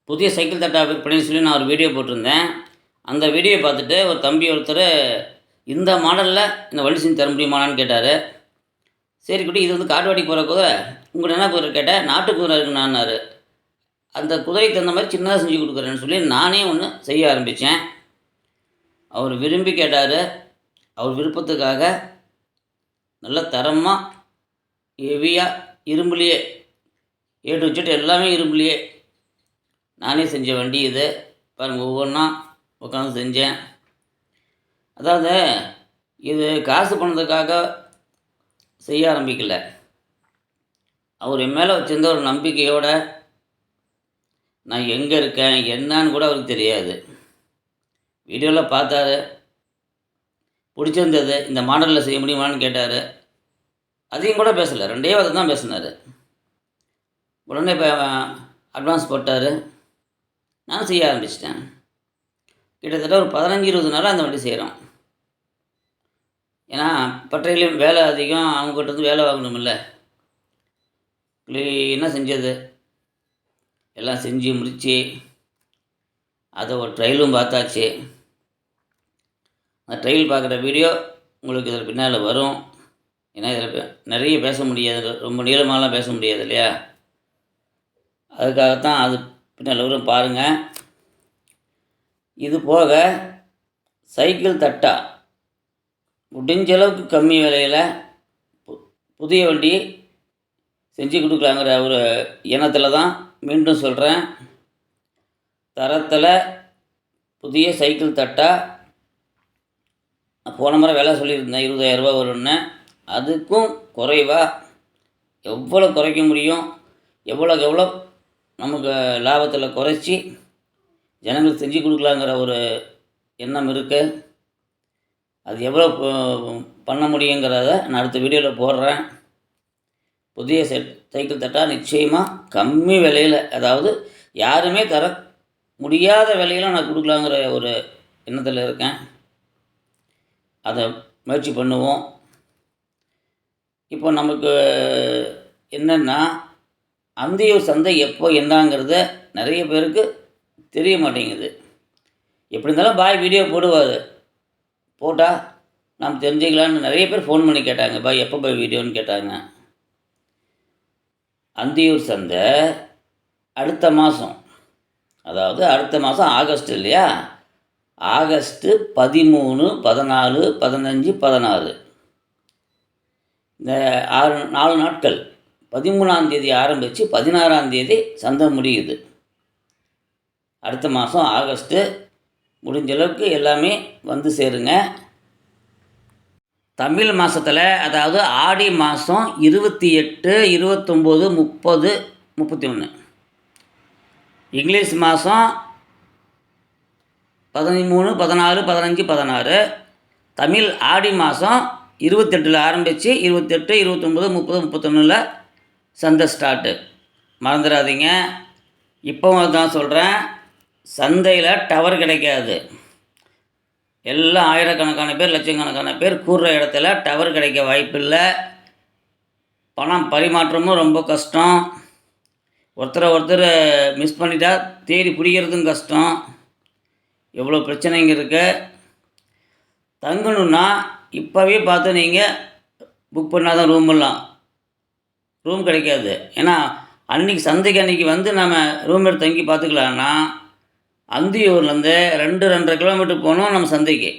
புதிய சைக்கிள் தட்டா விற்பனைன்னு சொல்லி நான் ஒரு வீடியோ போட்டிருந்தேன். அந்த வீடியோ பார்த்துட்டு ஒரு தம்பி ஒருத்தர், இந்த மாடலில் இந்த வண்டி செஞ்சு தர முடியுமான்னு கேட்டார். சரி குட்டி, இது வந்து காட்டுவாடிக்கு போகிற குதிரை, உங்கள்கிட்ட என்ன குதிரை கேட்டேன்? நாட்டு குதிரை இருக்குண்ணான்னாரு. அந்த குதிரைக்கு தகுந்த மாதிரி சின்னதாக செஞ்சு கொடுக்குறேன்னு சொல்லி நானே ஒன்று செய்ய ஆரம்பித்தேன். அவர் விரும்பி கேட்டார். அவர் விருப்பத்துக்காக நல்ல தரமாக, ஹெவியாக, இரும்புலேயே ஏ டு இஜட் எல்லாமே இரும்புலேயே நானே செஞ்ச வண்டி இது. பாருங்கள், ஒவ்வொன்றா உட்காந்து செஞ்சேன். அதாவது இது காசு பணத்துக்காக செய்ய ஆரம்பிக்கல. அவர் என் மேலே வச்சுருந்த ஒரு நம்பிக்கையோடு, நான் எங்கே இருக்கேன் என்னான்னு கூட அவருக்கு தெரியாது. வீடியோவில் பார்த்தாரு, பிடிச்சிருந்தது, இந்த மாடலில் செய்ய முடியுமான்னு கேட்டார். அதையும் கூட பேசலை, 2 வார்த்தை தான் பேசினார். உடனே இப்போ அட்வான்ஸ் போட்டார். நான் செய்ய ஆரம்பிச்சிட்டேன். கிட்டத்தட்ட ஒரு 15-20 நாளாக அந்த வண்டி செய்கிறோம். ஏன்னா பட்டறையிலையும் வேலை அதிகம், அவங்ககிட்ட இருந்து வேலை வாங்கணுமில்ல. க்ளீனாக செஞ்சது எல்லாம் செஞ்சு முடித்து அதை ஒரு ட்ரையலும் பார்த்தாச்சு. அந்த ட்ரையல் பார்க்குற வீடியோ உங்களுக்கு இதில் பின்னால் வரும். ஏன்னா இதில் நிறைய பேச முடியாது, ரொம்ப நீளமாலாம் பேச முடியாது இல்லையா? அதுக்காகத்தான் அது பின்னால் வரும், பாருங்கள். இது போக சைக்கிள் தட்டா முடிஞ்ச அளவுக்கு கம்மி விலையில் புதிய வண்டி செஞ்சு கொடுக்கலாங்கிற ஒரு எண்ணத்தில் தான் மீண்டும் சொல்கிறேன். தரத்தில் புதிய சைக்கிள் தட்டா போன முறை விலை சொல்லியிருந்தேன், 20,000 வரும்னு. அதுக்கும் குறைவாக எவ்வளோ குறைக்க முடியும், எவ்வளோக்கு எவ்வளோ நமக்கு லாபத்தில் குறைச்சி ஜனங்களுக்கு செஞ்சு கொடுக்கலாங்கிற ஒரு எண்ணம் இருக்குது. அது எவ்வளோ பண்ண முடியுங்கிறத நான் அடுத்த வீடியோவில் போடுறேன். புதிய சைக்கிள் தட்டா நிச்சயமாக கம்மி விலையில், அதாவது யாருமே தர முடியாத விலையில் நான் கொடுக்கலாங்கிற ஒரு எண்ணத்தில் இருக்கேன். அதை முயற்சி பண்ணுவோம். இப்போ நமக்கு என்னென்னா, அந்தியூர் சந்தை எப்போ என்னங்கிறத நிறைய பேருக்கு தெரிய மாட்டேங்குது. எப்படி இருந்தாலும் பாய் வீடியோ போடுவார், போட்டால் நாம் தெரிஞ்சுக்கலான்னு நிறைய பேர் ஃபோன் பண்ணி கேட்டாங்க, பாய் எப்போ பாய் வீடியோன்னு கேட்டாங்க. அந்தியூர் சந்தை அடுத்த மாதம், அதாவது அடுத்த மாதம் ஆகஸ்ட் இல்லையா? ஆகஸ்ட்டு 13, 14, 15, 16 இந்த 4 நாட்கள். 13ஆம் தேதி ஆரம்பித்து 16ஆம் தேதி சந்தை முடியுது. அடுத்த மாதம் ஆகஸ்ட்டு. முடிஞ்ச அளவுக்கு எல்லாமே வந்து சேருங்க. தமிழ் மாதத்தில், அதாவது ஆடி மாதம் 28, 29, 30, 31. இங்கிலீஷ் மாதம் 13, 14, 15, 16. தமிழ் ஆடி மாதம் 28 ஆரம்பித்து 28, 29, 30, 31 சந்தை ஸ்டார்ட்டு. மறந்துடாதீங்க. இப்போவும் தான் சொல்கிறேன், சந்தையில் டவர் கிடைக்காது. எல்லாம் ஆயிரக்கணக்கான பேர், லட்சக்கணக்கான பேர் கூடுற இடத்துல டவர் கிடைக்க வாய்ப்பில்லை. பணம் பரிமாற்றமும் ரொம்ப கஷ்டம். ஒருத்தர் மிஸ் பண்ணிட்டா தேடி பிடிக்கிறதும் கஷ்டம். எவ்வளோ பிரச்சனைங்க இருக்குது. தங்கணுன்னா இப்போவே பார்த்து நீங்கள் புக் பண்ணால் தான் ரூம் கிடைக்காது. ஏன்னா சந்தைக்கு அன்றைக்கி வந்து நம்ம ரூம் எடுத்து தங்கி பார்த்துக்கலான்னா, அந்தியூர்லேருந்து 2-2.5 கிலோமீட்டர் போகணும் நம்ம சந்தைக்கு.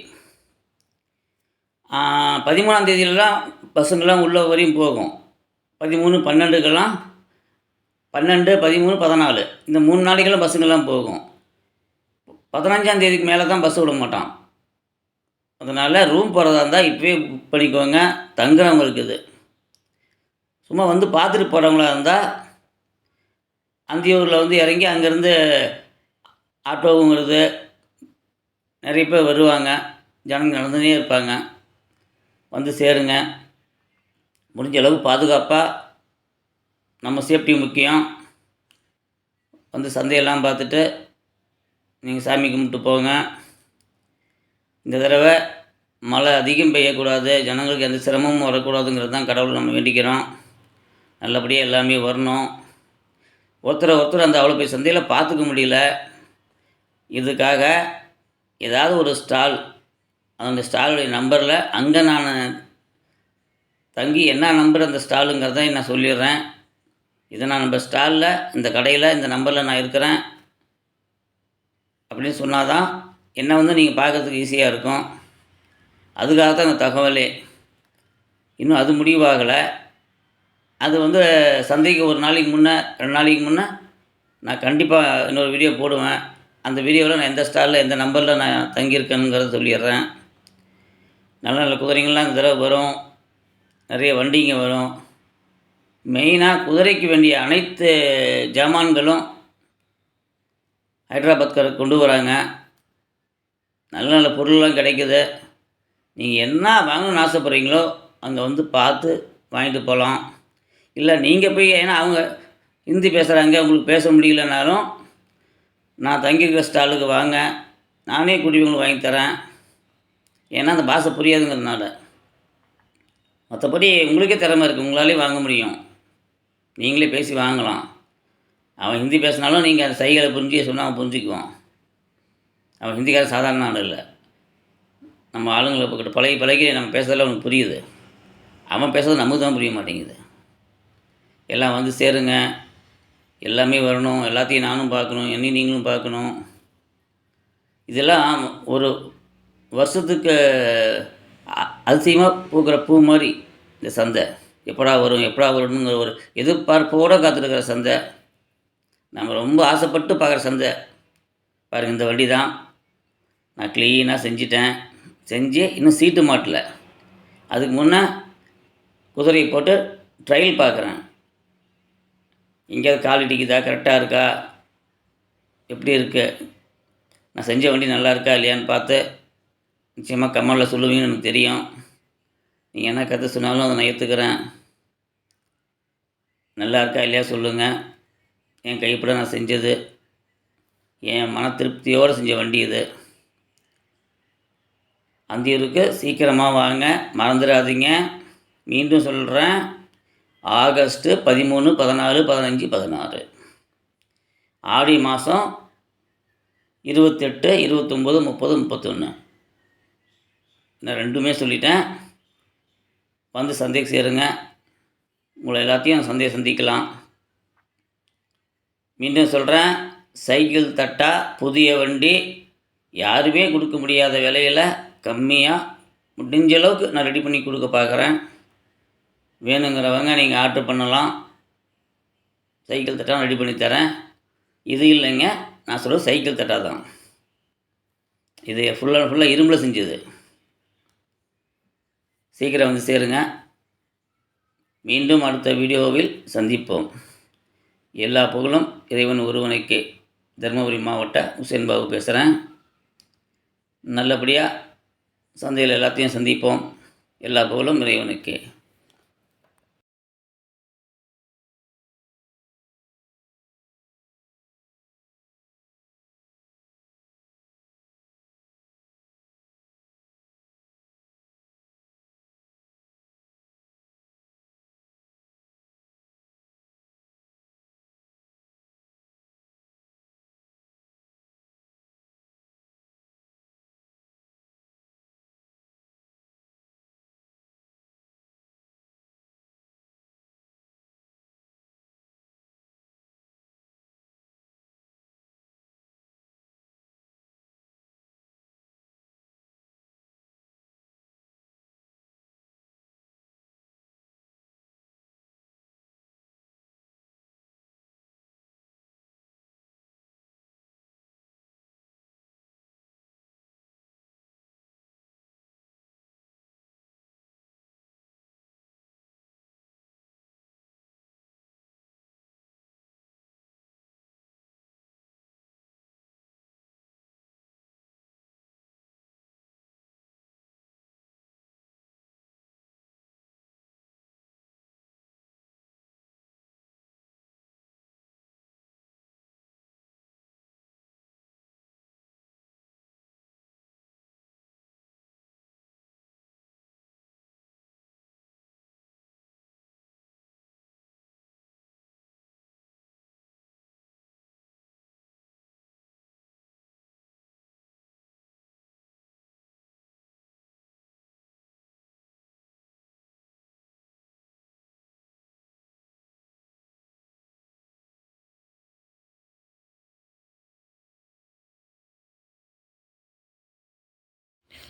13ஆம் தேதியிலலாம் பஸ்ஸுங்கெல்லாம் உள்ள வரையும் போகும். 13, 12க்கெல்லாம் 12, 13, 14 இந்த 3 நாளைக்கெல்லாம் பஸ்ஸுங்கெல்லாம் போகும். 15ஆம் தேதிக்கு மேலே தான் பஸ் விட மாட்டான். அதனால் ரூம் போகிறதா இருந்தால் இப்போயே புக் பண்ணிக்கோங்க. தங்குறவங்களுக்கு இது. சும்மா வந்து பார்த்துட்டு போகிறவங்களா இருந்தால் அந்தியூரில் வந்து இறங்கி அங்கேருந்து ஆட்டோவும் வருது, நிறைய பேர் வருவாங்க, ஜனங்க நடந்துனே இருப்பாங்க. வந்து சேருங்க. முடிஞ்ச அளவு பாதுகாப்பாக, நம்ம சேஃப்டி முக்கியம். வந்து சந்தையெல்லாம் பார்த்துட்டு நீங்கள் சாமி கும்பிட்டு போங்க. இந்த தடவை மழை அதிகம் பெய்யக்கூடாது, ஜனங்களுக்கு எந்த சிரமமும் வரக்கூடாதுங்கிறது தான் கடவுள் நம்ம வேண்டிக்கிறோம். நல்லபடியாக எல்லாமே வரணும். ஒருத்தரை ஒருத்தர் அந்த அவ்வளோ பெரிய சந்தையில் பார்த்துக்க முடியல. இதுக்காக ஏதாவது ஒரு ஸ்டால், அந்த ஸ்டாலுடைய நம்பரில் அங்கே நான் தங்கி என்ன நம்பர் அந்த ஸ்டாலுங்கிறத நான் சொல்லிடுறேன். இதை நான் நம்ம ஸ்டாலில் இந்த கடையில் இந்த நம்பரில் நான் இருக்கிறேன் அப்படின்னு சொன்னால் தான் என்ன வந்து நீங்கள் பார்க்குறதுக்கு ஈஸியாக இருக்கும். அதுக்காக தான் அந்த தகவலே. இன்னும் அது முடிவாகலை. அது வந்து சந்தைக்கு ஒரு நாளைக்கு முன்னே 2 நாளைக்கு முன்னே நான் கண்டிப்பாக இன்னொரு வீடியோ போடுவேன். அந்த வீடியோவில் நான் எந்த ஸ்டாலில் எந்த நம்பரில் நான் தங்கியிருக்கேனுங்கிறத சொல்லிடுறேன். நல்ல நல்ல குதிரைங்கள்லாம் இந்த தடவை வரும். நிறைய வண்டிங்க வரும். மெயினாக குதிரைக்கு வேண்டிய அனைத்து ஜாமான்களும் ஹைட்ராபாத்காரர் கொண்டு வராங்க. நல்ல நல்ல பொருள்லாம் கிடைக்குது. நீங்கள் என்ன வாங்கணும்னு ஆசைப்பட்றீங்களோ அங்கே வந்து பார்த்து வாங்கிட்டு போகலாம். இல்லை நீங்கள் போய், ஏன்னா அவங்க ஹிந்தி பேசுகிறாங்க, உங்களுக்கு பேச முடியலனாலும் நான் தங்கியிருக்கிற ஸ்டாலுக்கு வாங்க, நானே கூட்டி உங்களுக்கு வாங்கி தரேன். ஏன்னா அந்த பாஷை புரியாதுங்கிறதுனால. மற்றபடி உங்களுக்கே திறமை இருக்குது, உங்களாலேயும் வாங்க முடியும். நீங்களே பேசி வாங்கலாம். அவன் ஹிந்தி பேசினாலும் நீங்கள் அந்த சைகளை புரிஞ்சு சொன்னால் அவன் புரிஞ்சுக்குவான். அவன் ஹிந்திக்காரன் சாதாரண ஆள் இல்லை. நம்ம ஆளுங்களை கிட்ட பழகி பழகி நம்ம பேசுறதெல்லாம் அவனுக்கு புரியுது. அவன் பேசுறது நமக்கு தான் புரிய மாட்டேங்குது. எல்லாம் வந்து சேருங்க, எல்லாமே வரணும், எல்லாத்தையும் நானும் பார்க்கணும், என்னையும் நீங்களும் பார்க்கணும். இதெல்லாம் ஒரு வருஷத்துக்கு அதிசயமாக பூக்கிற பூ மாதிரி இந்த சந்தை. எப்படா வரும் எப்படா வரும்ங்கிற ஒரு எதிர்பார்ப்போடு காத்திருக்கிற சந்தை. நம்ம ரொம்ப ஆசைப்பட்டு பார்க்குற சந்தை. பாருங்கள், இந்த வண்டி தான் நான் க்ளீனாக செஞ்சுட்டேன். செஞ்சு இன்னும் சீட்டு மாட்டல. அதுக்கு முன்னே குதிரையை போட்டு ட்ரையல் பார்க்குறேன். எங்கேயாவது கால் இடிக்குதா, கரெக்டாக இருக்கா, எப்படி இருக்குது, நான் செஞ்ச வண்டி நல்லா இருக்கா இல்லையான்னு பார்த்து நிச்சயமாக கமெண்டில் சொல்லுவீங்கன்னு எனக்கு தெரியும். நீங்கள் என்ன கருத்து சொன்னாலும் அதை நான் ஏற்றுக்கிறேன். நல்லா இருக்கா இல்லையா சொல்லுங்கள். என் கைப்பட நான் செஞ்சது, என் மன திருப்தியோடு செஞ்ச வண்டி இது. அந்தியூருக்கு சீக்கிரமாக வாங்க, மறந்துடாதீங்க. மீண்டும் சொல்கிறேன், ஆகஸ்ட்டு 13, 14, 15, 16. ஆடி மாதம் 28, 29, 30, 31. நான் 2மே சொல்லிட்டேன். வந்து சந்தைக்கு சேருங்க. உங்களை எல்லாத்தையும் சந்தையை சந்திக்கலாம். மீண்டும் சொல்கிறேன், சைக்கிள் தட்டா புதிய வண்டி யாருமே கொடுக்க முடியாத விலையில் கம்மியாக முடிஞ்ச அளவுக்கு நான் ரெடி பண்ணி கொடுக்க பார்க்குறேன். வேணுங்கிறவங்க நீங்கள் ஆர்டர் பண்ணலாம். சைக்கிள் தட்டா ரெடி பண்ணி தரேன். இது இல்லைங்க, நான் சொல்கிறது சைக்கிள் தட்டா தான். இது ஃபுல்லாக இரும்பில் செஞ்சது. சீக்கிரம் வந்து சேருங்க. மீண்டும் அடுத்த வீடியோவில் சந்திப்போம். எல்லா புகழும் இறைவன் ஒருவனுக்கே. தருமபுரி மாவட்ட உசேன் பாபு பேசுகிறேன். நல்லபடியாக சந்தையில் எல்லாத்தையும் சந்திப்போம். எல்லா புகழும் இறைவனுக்கே.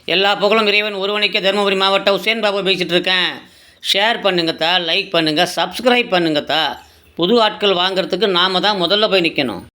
எல்லா புகழும் இறைவன் ஒருவனுக்கே. தருமபுரி மாவட்டம் உசேன் பாபு பேசிகிட்டு இருக்கேன். ஷேர் பண்ணுங்கத்தா, லைக் பண்ணுங்கள், சப்ஸ்கிரைப் பண்ணுங்கத்தா. புது ஆட்கள் வாங்கிறதுக்கு நாம் தான் முதல்ல போய் நிற்கணும்.